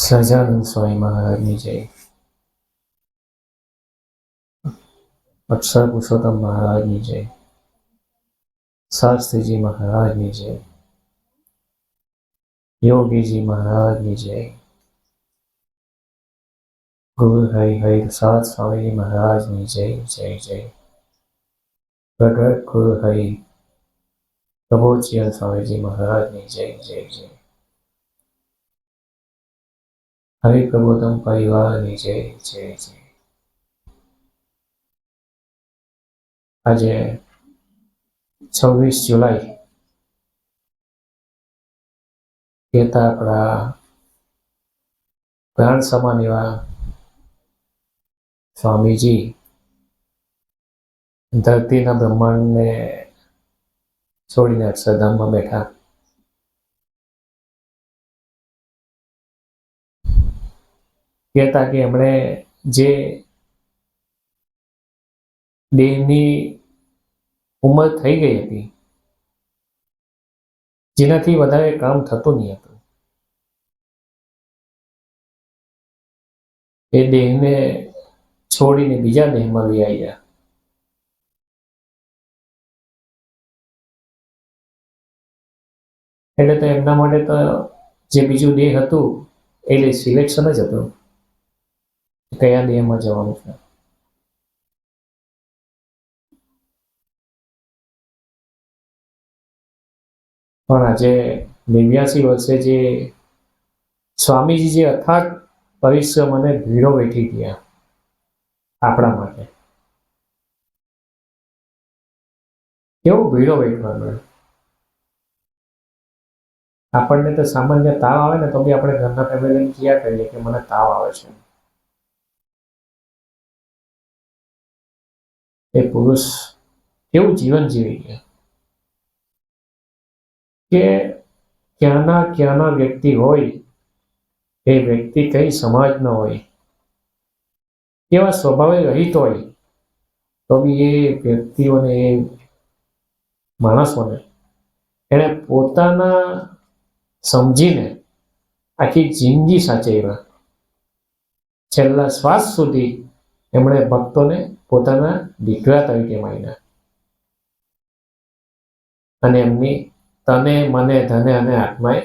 સહજાનંદ સ્વામી મહારાજની જય, અક્ષર પુરુષોત્તમ મહારાજની જય, શાસ્ત્રીજી મહારાજની જય, યોગીજી મહારાજની જય, ગુરુ હરિ હરિ પ્રસાદ સ્વામીજી મહારાજની જય જય જય, પ્રગટ ગુરુ હરિ પ્રબોધચંદ સ્વામીજી મહારાજની જય જય જય, હરિ પ્રબોધમ પરિવારની જય જય જય. આજે 26 જુલાઈ કહેતા આપણા પ્રાણ સમાન એવા સ્વામીજી ધરતીના બ્રહ્માંડને છોડીને અક્ષરધામમાં બેઠા. કહેતા કે એમણે જે દેહની ઉંમર થઈ ગઈ હતી, જેનાથી વધારે કામ થતું નહીં હતું, એ દેહને છોડીને બીજા દેહમાં લઈ આવ્યા. એટલે તો એમના માટે તો જે બીજું દેહ હતું એટલે સિલેક્શન જ હતું કયા દેહમાં જવાનું છે. પણ આજે 89 વર્ષે જે સ્વામીજી જે અથાગ પરિશ્રમ અને ભીડો વેઠી ગયા આપણા માટે, કેવું ભીડો વેઠવાનો. આપણને તો સામાન્ય તાવ આવે ને તો બી આપણે ઘરના ફેમિલીને ક્યાં કહીએ કે મને તાવ આવે છે. એ પુરુષ કેવું જીવન જીવી ગયા કે ક્યાંના વ્યક્તિ હોય, એ વ્યક્તિ કઈ સમાજ ન હોય, કેવા સ્વભાવે રહિત હોય, તો બી એ વ્યક્તિઓને એ માણસોને એને પોતાના સમજીને આખી જિંદગી સાચવ્યા. છેલ્લા શ્વાસ સુધી એમણે ભક્તોને પોતાના દીકરા તરીકે માન્યા અને એમની તને મને ધને અને આત્માએ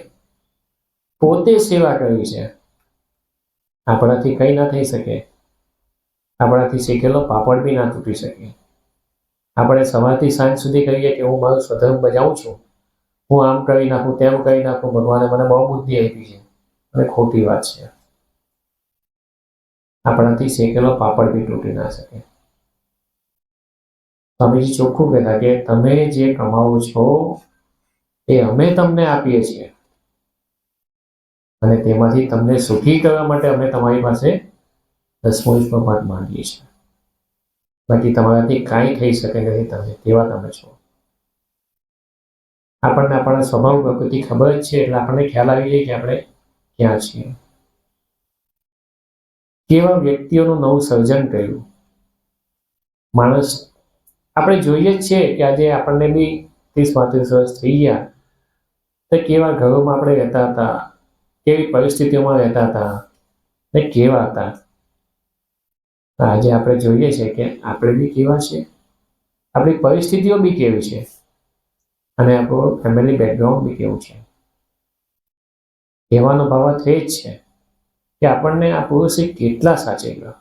પોતે સેવા કરી છે. આપણાથી કઈ ના થઈ શકે, આપણાથી શેકેલો પાપડ બી ના તૂટી શકે. આપણે સવારથી સાંજ સુધી કહીએ કે હું મારું સ્વધર્મ બજાવું છું, હું આમ કરી નાખું તેમ કરી નાખું, ભગવાને મને બહુ બુદ્ધિ આપી છે, અને ખોટી વાત છે. આપણાથી શેકેલો પાપડ બી તૂટી ના શકે. સ્વામીજી ચોખ્ખું કહેતા કે તમે જે કમાવો છો એ અમે તમને આપીએ છીએ, અને તેમાંથી તમને સુખી કરવા માટે અમે તમારી પાસે 10મો ભાગ માંગીએ છીએ. બાકી તમારાથી કાંઈ થઈ શકે નથી, તમે કેવા તમે છો. આપણને આપણા સ્વભાવ પ્રકૃતિ ખબર જ છે, એટલે આપણને ખ્યાલ આવી જાય કે આપણે ક્યાં છીએ. કેવા વ્યક્તિઓનું નવું સર્જન કર્યું. માણસ આપણે જોઈએ જ છીએ કે આજે આપણને બી 30-35 વર્ષ થઈ ગયા, તો કેવા ઘરોમાં આપણે રહેતા હતા, કેવી પરિસ્થિતિઓમાં રહેતા હતા ને કેવા હતા. આજે આપણે જોઈએ છે કે આપણે બી કેવા છે, આપણી પરિસ્થિતિઓ બી કેવી છે, અને આપણું ફેમિલી બેકગ્રાઉન્ડ બી કેવું છે. કહેવાનો ભાવ એ જ છે કે આપણને આ પુરુષે કેટલા સાચવ્યા.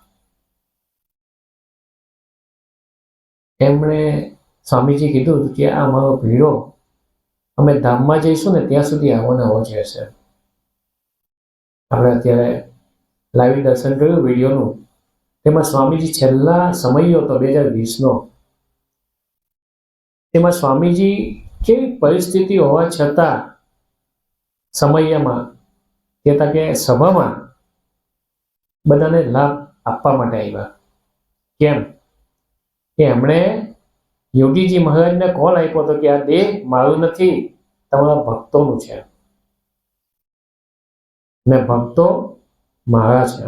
એમણે સ્વામીજી કીધું કે આ અમારો ભીડો અમે ધામમાં જઈશું ને ત્યાં સુધી આવો ને આવો જ રહેશે. આપણે અત્યારે લાઈવ દર્શન કર્યું વિડીયોનું, તેમાં સ્વામીજી છેલ્લા સમયો હતો 2020નો, તેમાં સ્વામીજી કેવી પરિસ્થિતિ હોવા છતાં સમયમાં કહેતા કે સભામાં બધાને લાભ આપવા માટે આવ્યા. કેમ કે એમણે યોગીજી મહારાજને કોલ આપ્યો હતો કે આ દેહ મારું નથી, તમારા ભક્તોનું છે, ને ભક્તો મારા છે.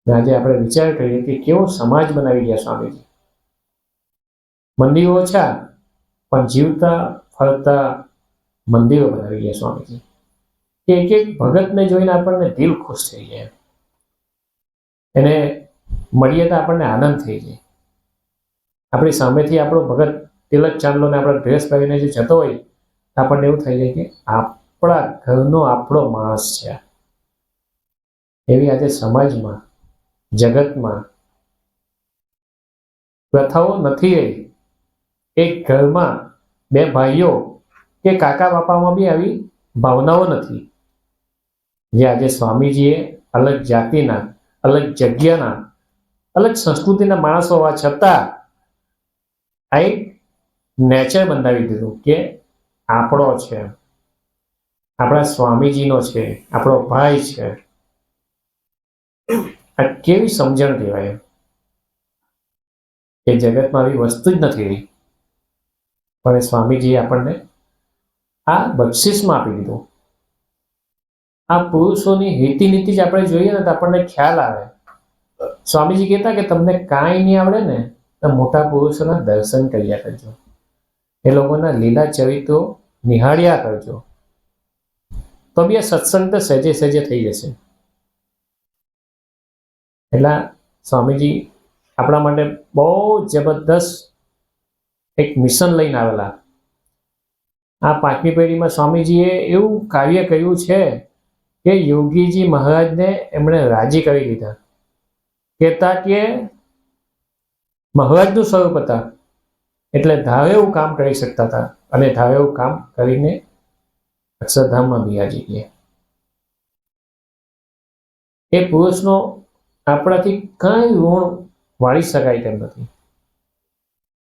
આજે આપણે વિચાર કરીએ કે કેવો સમાજ બનાવી ગયા સ્વામીજી. મંદિરો ઓછા પણ જીવતા ફરતા મંદિરો બનાવી ગયા સ્વામીજી. કે એક એક ભગતને જોઈને આપણને દિલ ખુશ થઈ જાય, એને મળીએ તો આપણને આનંદ થઈ જાય. આપણી સામેથી આપણો ભગત તિલક ચાંદલો ને આપણા ડ્રેસ પહેરીને જે જતો હોય, આપણને એવું થઈ જાય કે આપણા ઘરનો આપણો માણસ છે. એવી આજે સમાજમાં, જગતમાં પ્રથાઓ નથી રહી. એક ઘરમાં બે ભાઈઓ કે કાકા બાપામાં બી આવી ભાવનાઓ નથી. જે આજે સ્વામીજીએ અલગ જાતિના, અલગ જગ્યાના, અલગ સંસ્કૃતિના માણસો હોવા છતાં આ એક નેચર બંધાવી દીધું કે આપણો છે, આપણા સ્વામીજીનો છે, આપણો ભાઈ છે. આ કેવી સમજણ કહેવાય કે જગતમાં આવી વસ્તુ જ નથી રહી, પણ સ્વામીજીએ આપણને આ બક્ષિસમાં આપી દીધું. આ પુરુષોની રીતિનીતિ જ આપણે જોઈએ ને તો આપણને ખ્યાલ આવે. સ્વામીજી કહેતા કે તમને કાંઈ નહીં આવડે ને તો મોટા પુરુષોના દર્શન કર્યા કરજો, એ લોકોના લીલા ચરિત્રો નિહાળ્યા કરજો, તો બી આ સત્સંગ તો સહેજે સહેજે થઈ જશે. એટલે સ્વામીજી આપણા માટે બહુ જબરદસ્ત એક મિશન લઈને આવેલા. આ 5મી પેઢીમાં સ્વામીજીએ એવું કાર્ય કર્યું છે કે યોગીજી મહારાજને એમણે રાજી કરી દીધા. કહેતા કે મહારાજનું સ્વરૂપ હતા એટલે ધારે એવું કામ કરી શકતા હતા, અને ધારે એવું કામ કરીને અક્ષરધામમાં બિરાજી ગયા. એ પુરુષનો આપણાથી કાંઈ ઋણ વાળી શકાય તેમ નથી,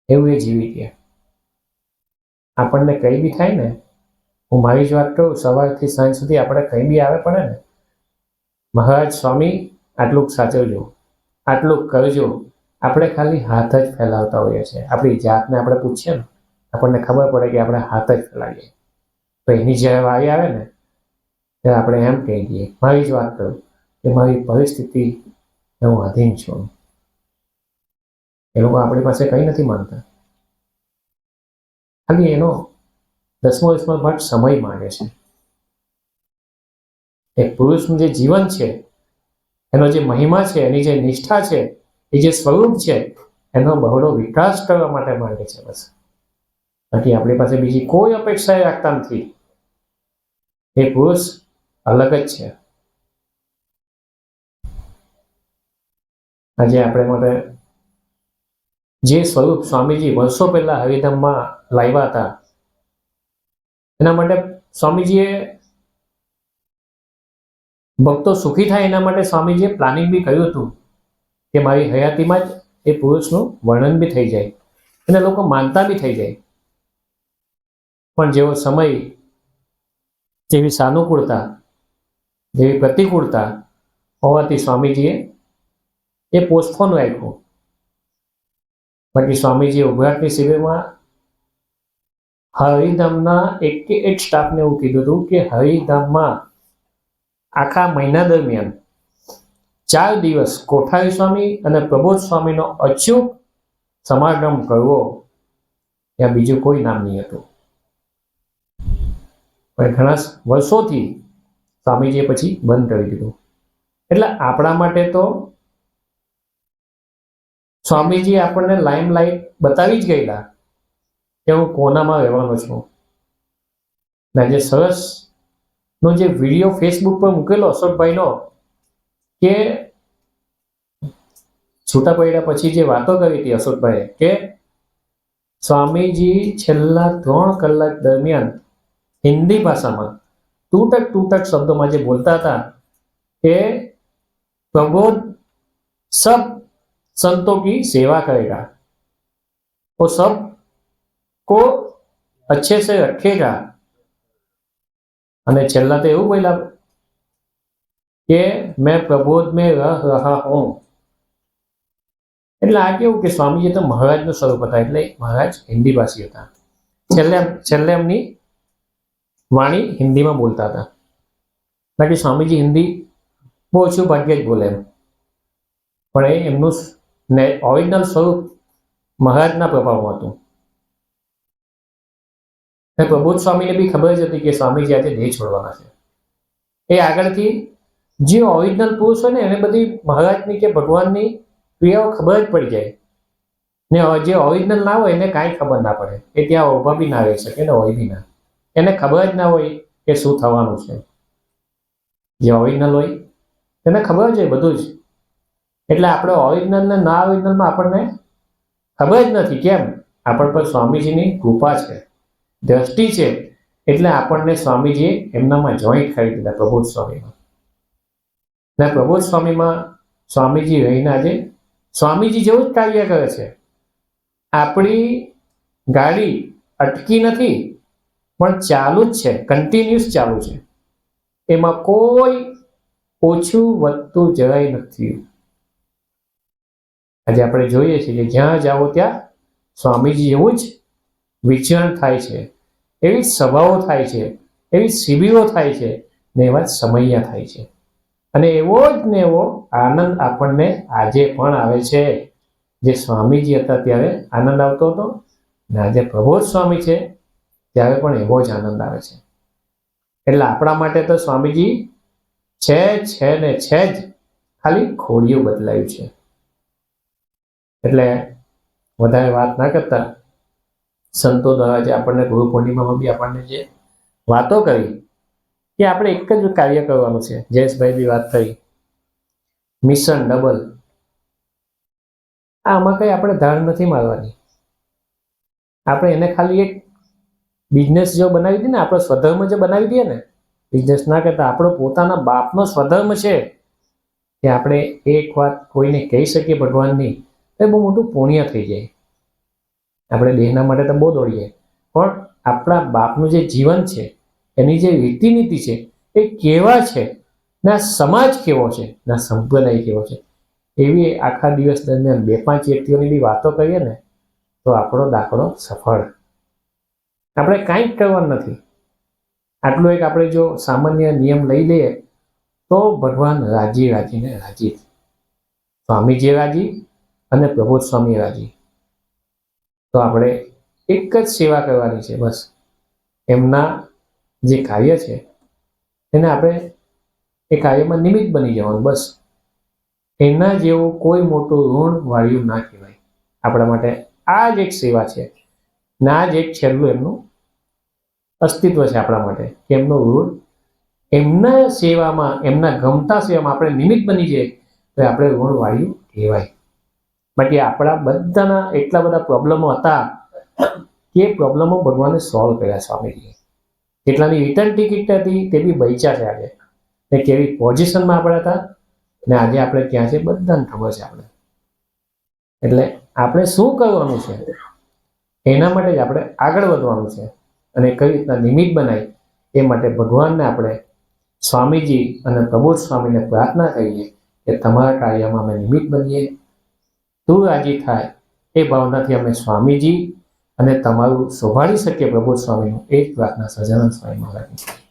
એવું એ જીવી ગયા. આપણને કંઈ બી થાય ને, હું મારી જ વાત કરું, સવારથી સાંજ સુધી આપણે કંઈ બી આવે પડે ને, મહારાજ સ્વામી આટલું સાચવજો, આટલું કરજો, આપણે ખાલી હાથ જ ફેલાવતા હોઈએ છીએ. આપણી જાતને આપણે પૂછીએ ને, આપણને ખબર પડે કે આપણે હાથ જ ફેલાવીએ. તો એની જ્યારે વારી આવે ને ત્યારે આપણે એમ કહી દઈએ, મારી જ વાત કરું કે મારી પરિસ્થિતિ હું અધીન છું. એ લોકો આપણી પાસે કંઈ નથી માંગતા, ખાલી એનો 10મો ભાગ સમય માંગે છે. એક પુરુષનું જે જીવન છે, એનો જે મહિમા છે, એની જે નિષ્ઠા છે, એ જે સ્વરૂપ છે, એનો બહોળો વિકાસ કરવા માટે માંગે છે. બસ, બાકી આપણી પાસે બીજી કોઈ અપેક્ષા રાખતા નથી. એ પુરુષ અલગ જ છે. આજે આપણે માટે જે સ્વરૂપ સ્વામીજી વર્ષો પહેલા હરિધામમાં લાવ્યા હતા, એના માટે સ્વામીજીએ ભક્તો સુખી થાય એના માટે સ્વામીજીએ પ્લાનિંગ બી કર્યું હતું કે મારી હયાતીમાં જ એ પુરુષનું વર્ણન બી થઈ જાય અને લોકો માનતા બી થઈ જાય. પણ જેવો સમય, જેવી સાનુકૂળતા, જેવી પ્રતિકૂળતા હોવાથી સ્વામીજીએ એ પોસ્ટપોન રાખ્યું. બાકી સ્વામીજીએ ઉભરાટની શિબિરમાં હરિધામના એક સ્ટાફને એવું કીધું હતું કે હરિધામમાં આખા મહિના દરમિયાન 4 દિવસ કોઠારી સ્વામી અને પ્રબોધ સ્વામીનો અચૂક સમાગમ કરવો, ત્યાં બીજું કોઈ નામ નહીં હતું. પણ ઘણા વર્ષોથી સ્વામીજીએ પછી બંધ કરી દીધું. એટલે આપણા માટે તો સ્વામીજી આપણને લાઇમલાઇટ બતાવી જ ગયેલા કે હું કોનામાં રહેવાનો છું. આજે સરસ નો જે વિડીયો ફેસબુક પર મૂકેલો અશોકભાઈનો, કે છૂટા પડ્યા પછી જે વાતો કરી હતી અશોકભાઈએ, કે સ્વામીજી છેલ્લા 3 કલાક દરમિયાન હિન્દી ભાષામાં તૂટક શબ્દોમાં જે બોલતા હતા કે પ્રબોધ સબ संतों की सेवा करेगा, वो सब को अच्छे से रखेगा. અને છેલ્લા તો એવું બોલ્યા કે મેં પ્રબોધ में रह रहा हूं. એટલે આ કેવું કે સ્વામીજી તો મહારાજનું સ્વરૂપ હતા, એટલે મહારાજ હિન્દી ભાષી હતા. છેલ્લે એમની વાણી હિન્દીમાં બોલતા હતા. બાકી સ્વામીજી હિન્દી બહુ ઓછું ભાગ્યે જ બોલે એમ, પણ એ એમનું ઓરિજિનલ સ્વરૂપ મહારાજના પ્રભાવમાં હતું. પ્રબોધ સ્વામીને બી ખબર જ હતી કે સ્વામીજી આજે દેહ છોડવાના છે. એ આગળથી જે ઓરિજિનલ પુરુષ હોય ને એને બધી મહારાજની કે ભગવાનની ક્રિયાઓ ખબર જ પડી જાય, ને જે ઓરિજિનલ ના હોય એને કાંઈ ખબર ના પડે. એ ત્યાં ઊભા બી ના રહી શકે ને હોય બી ના, એને ખબર જ ના હોય કે શું થવાનું છે. જે ઓરિજિનલ હોય એને ખબર જ હોય બધું જ. એટલે આપણે ઓરિજિનલ ને ના ઓરિજિનલમાં આપણને ખબર જ નથી. કેમ? આપણ પર સ્વામીજીની કૃપા છે, દ્રષ્ટિ છે, એટલે આપણને સ્વામીજીએ એમનામાં જોઈન્ટ કરી દીધા પ્રબોધ સ્વામીમાં. ને પ્રબોધ સ્વામીમાં સ્વામીજી રહીને આજે સ્વામીજી જેવું જ કાર્ય કરે છે. આપણી ગાડી અટકી નથી, પણ ચાલુ જ છે, કન્ટિન્યુઅસ ચાલુ છે. એમાં કોઈ ઓછું વધતું જરાય નથી. આજે આપણે જોઈએ છીએ કે જ્યાં જાઓ ત્યાં સ્વામીજી એવું જ વિચરણ થાય છે, એવી સભાઓ થાય છે, એવી શિબિરો થાય છે, ને એવા સમયા થાય છે. અને એવો જ ને એવો આનંદ આપણને આજે પણ આવે છે. જે સ્વામીજી હતા ત્યારે આનંદ આવતો હતો, ને આજે પ્રબોધ સ્વામી છે ત્યારે પણ એવો જ આનંદ આવે છે. એટલે આપણા માટે તો સ્વામીજી છે ને છે જ, ખાલી ખોડિયું બદલાયું છે. એટલે વધારે વાત ના કરતા, સંતો દ્વારા જે આપણને ગુરુ પૂર્ણિમામાં બી આપણને જે વાતો કરી કે આપણે એક જ કાર્ય કરવાનું છે. જયેશભાઈ બી વાત કરી, મિશન ડબલ. આમાં કઈ આપણે ધાર નથી મારવાની. આપણે એને ખાલી એક બિઝનેસ જો બનાવી દઈએ ને, આપણો સ્વધર્મ જો બનાવી દઈએ ને, બિઝનેસ ના કરતા આપણો પોતાના બાપનો સ્વધર્મ છે કે આપણે એક વાત કોઈને કહી શકીએ ભગવાનની, એ બહુ મોટું પુણ્ય થઈ જાય. આપણે દેહના માટે તો બહુ દોડીએ, પણ આપણા બાપનું જે જીવન છે, એની જે રીતિનીતિ છે, એ કેવા છે, ના સમાજ કેવો છે, ના સંપ્રદાય કેવો છે, એવી આખા દિવસ દરમિયાન 2-5 વ્યક્તિઓની બી વાતો કરીએ ને, તો આપણો દાખલો સફળ. આપણે કાંઈ જ કરવાનું નથી. આટલું એક આપણે જો સામાન્ય નિયમ લઈ લઈએ તો ભગવાન રાજીને રાજી. સ્વામીજી રાજી અને પ્રબોધ સ્વામી રાજી. તો આપણે એક જ સેવા કરવાની છે બસ. એમના જે કાર્ય છે એને આપણે એ કાર્યમાં નિમિત્ત બની જવાનું બસ. એના જેવું કોઈ મોટું ઋણ વાળ્યું ના કહેવાય. આપણા માટે આ જ એક સેવા છે, ને આ જ એક છેલ્લું એમનું અસ્તિત્વ છે આપણા માટે, કે એમનું ઋણ એમના સેવામાં, એમના ગમતા સેવામાં આપણે નિમિત્ત બની જઈએ તો આપણે ઋણ વાળ્યું કહેવાય. બાકી આપણા બધાના એટલા બધા પ્રોબ્લેમો હતા કે પ્રોબ્લેમો ભગવાને સોલ્વ કર્યા સ્વામીજીએ. કેટલાની રિટર્ન ટિકિટ હતી તે બી બચ્યા છે આજે, ને કેવી પોઝિશનમાં આપણે હતા ને આજે આપણે ક્યાં છે બધાને ખબર છે આપણે. એટલે આપણે શું કરવાનું છે એના માટે જ આપણે આગળ વધવાનું છે, અને કઈ રીતના નિમિત્ત બનાય એ માટે ભગવાનને આપણે સ્વામીજી અને પ્રબોધ સ્વામીને પ્રાર્થના કરીએ કે તમારા કાર્યમાં અમે નિમિત્ત બનીએ, તું રાજી થાય એ ભાવનાથી અમે સ્વામીજી અને તમારું શોભાડી શકીએ પ્રબોધ સ્વામીનું, એ જ પ્રાર્થના સહજાનંદ સ્વામી મહારાજની.